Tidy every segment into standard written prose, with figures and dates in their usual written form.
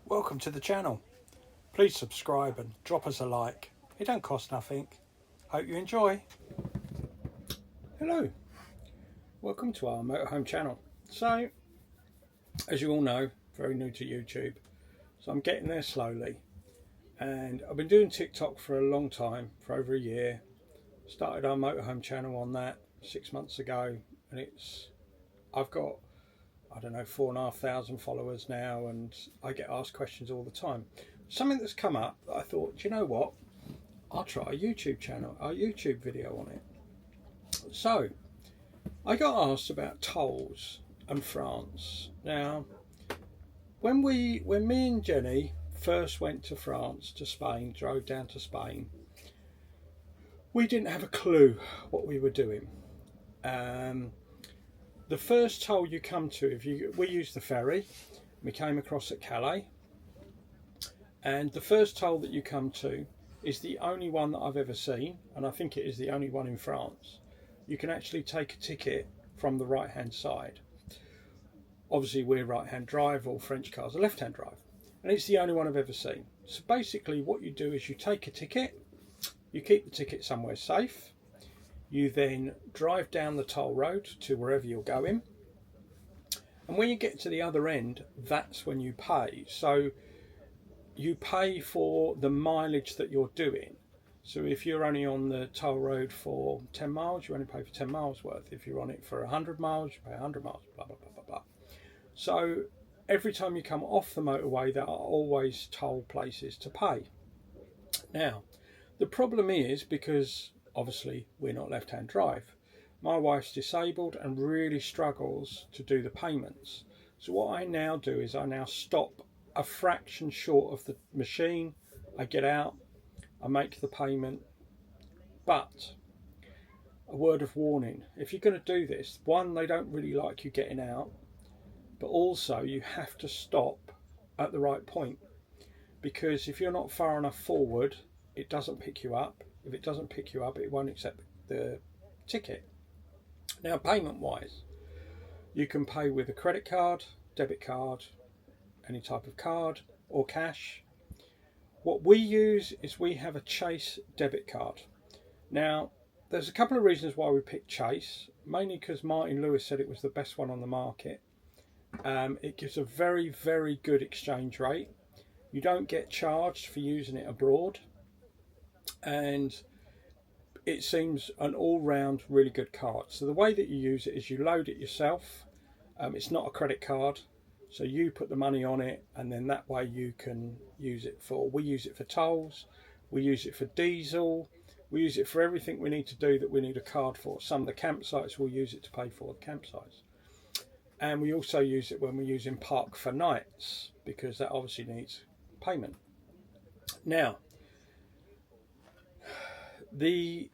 Welcome to the channel. Please subscribe and drop us a like. It don't cost nothing. Hope you enjoy. Hello, welcome to our motorhome channel. So, as you all know, very new to YouTube, so I'm getting there slowly. And I've been doing TikTok for a long time, for over a year. Started our motorhome channel on that 6 months ago, and I've got, I don't know, 4,500 followers now, and I get asked questions all the time. Something that's come up that I thought, do you know what? I'll try a YouTube channel, a YouTube video on it. So I got asked about tolls and France. Now, when me and Jenny first went to France, to Spain, drove down to Spain, we didn't have a clue what we were doing. The first toll you come to, we used the ferry, we came across at Calais, and the first toll that you come to is the only one that I've ever seen, and I think it is the only one in France. You can actually take a ticket from the right hand side. Obviously we're right hand drive, all French cars are left hand drive, and it's the only one I've ever seen. So basically what you do is you take a ticket, you keep the ticket somewhere safe. You then drive down the toll road to wherever you're going, and when you get to the other end, that's when you pay. So you pay for the mileage that you're doing. So if you're only on the toll road for 10 miles, you only pay for 10 miles worth. If you're on it for 100 miles, you pay 100 miles, blah, blah, blah, blah, blah. So every time you come off the motorway, there are always toll places to pay. Now, the problem is, because obviously we're not left-hand drive, my wife's disabled and really struggles to do the payments. So what I now do is I now stop a fraction short of the machine, I get out, I make the payment. But a word of warning, if you're going to do this, one, they don't really like you getting out, but also you have to stop at the right point, because if you're not far enough forward, it doesn't pick you up. If it doesn't pick you up, it won't accept the ticket. Now, payment wise, you can pay with a credit card, debit card, any type of card, or cash. What we use is we have a Chase debit card. Now, there's a couple of reasons why we picked Chase, mainly because Martin Lewis said it was the best one on the market. It gives a very, very good exchange rate. You don't get charged for using it abroad, and it seems an all-round really good card. So the way that you use it is you load it yourself. It's not a credit card, so you put the money on it, and then that way you can use it for, we use it for tolls, we use it for diesel, we use it for everything we need to do that we need a card for. Some of the campsites will use it to pay for the campsites, and we also use it when we're using park for nights, because that obviously needs payment. Now, the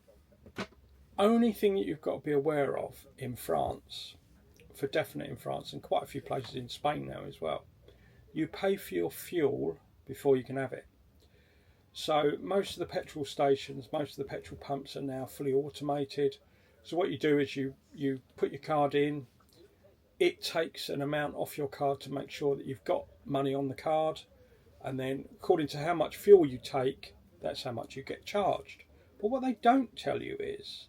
only thing that you've got to be aware of in France, for definite in France, and quite a few places in Spain now as well, you pay for your fuel before you can have it. So most of the petrol stations, most of the petrol pumps are now fully automated. So what you do is you put your card in, it takes an amount off your card to make sure that you've got money on the card, and then according to how much fuel you take, that's how much you get charged. But what they don't tell you is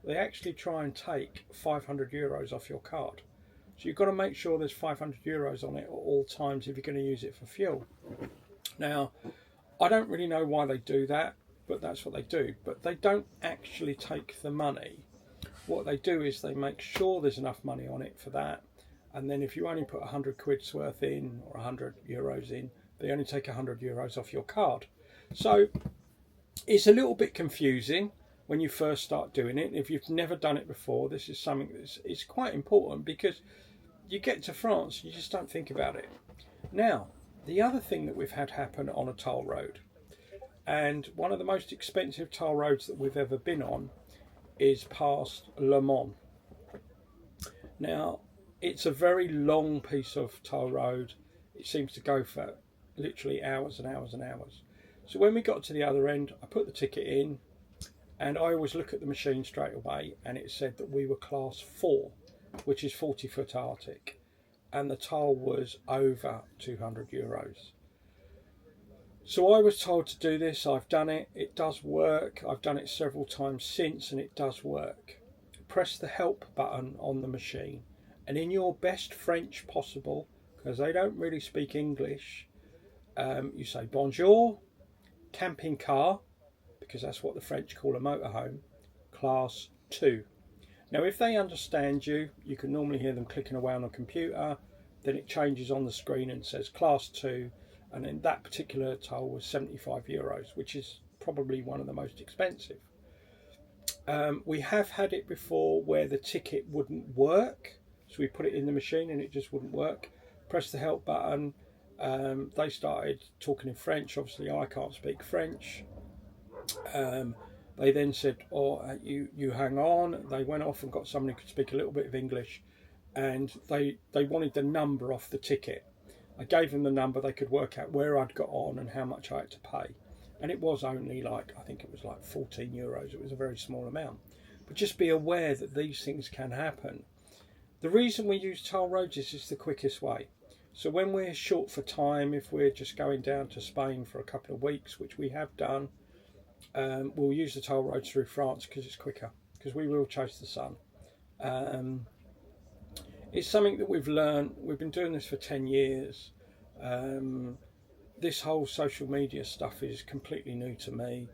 they actually try and take 500 euros off your card. So you've got to make sure there's 500 euros on it at all times if you're going to use it for fuel. Now, I don't really know why they do that, but that's what they do. But they don't actually take the money. What they do is they make sure there's enough money on it for that. And then if you only put 100 quid's worth in, or 100 euros in, they only take 100 euros off your card. So it's a little bit confusing when you first start doing it. If you've never done it before, this is something it's quite important, because you get to France, you just don't think about it. Now, the other thing that we've had happen on a toll road, and one of the most expensive toll roads that we've ever been on, is past Le Mans. Now, it's a very long piece of toll road. It seems to go for literally hours and hours and hours. So when we got to the other end, I put the ticket in, and I always look at the machine straight away, and it said that we were class 4, which is 40-foot Arctic, and the toll was over 200 euros. So I was told to do this. I've done it. It does work. I've done it several times since, and it does work. Press the help button on the machine, and in your best French possible, because they don't really speak English, you say bonjour, camping car, because that's what the French call a motorhome, class 2. Now if they understand you, you can normally hear them clicking away on a computer, then it changes on the screen and says class 2, and then that particular toll was €75, which is probably one of the most expensive. We have had it before where the ticket wouldn't work, so we put it in the machine and it just wouldn't work. Press the help button. They started talking in French. Obviously I can't speak French. They then said, you hang on. They went off and got someone who could speak a little bit of English, and they wanted the number off the ticket. I gave them the number. They could work out where I'd got on and how much I had to pay, and it was only like, I think it was like €14. It was a very small amount. But just be aware that these things can happen. The reason we use toll roads is it's the quickest way. So when we're short for time, if we're just going down to Spain for a couple of weeks, which we have done, we'll use the toll roads through France because it's quicker, because we will chase the sun. It's something that we've learned. We've been doing this for 10 years. This whole social media stuff is completely new to me.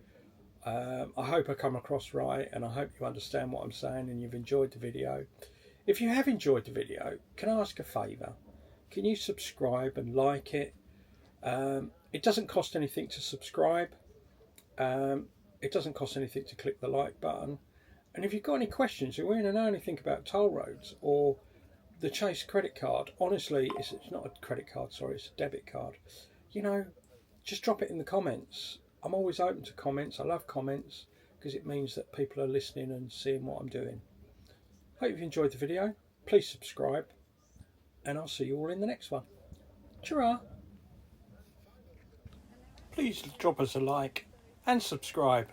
I hope I come across right, and I hope you understand what I'm saying and you've enjoyed the video. If you have enjoyed the video, can I ask a favour? Can you subscribe and like it? It doesn't cost anything to subscribe. It doesn't cost anything to click the like button. And if you've got any questions, or you want to know anything about toll roads or the Chase credit card, honestly, it's not a credit card, sorry, it's a debit card. You know, just drop it in the comments. I'm always open to comments. I love comments because it means that people are listening and seeing what I'm doing. Hope you've enjoyed the video. Please subscribe, and I'll see you all in the next one. Ta-ra! Please drop us a like and subscribe.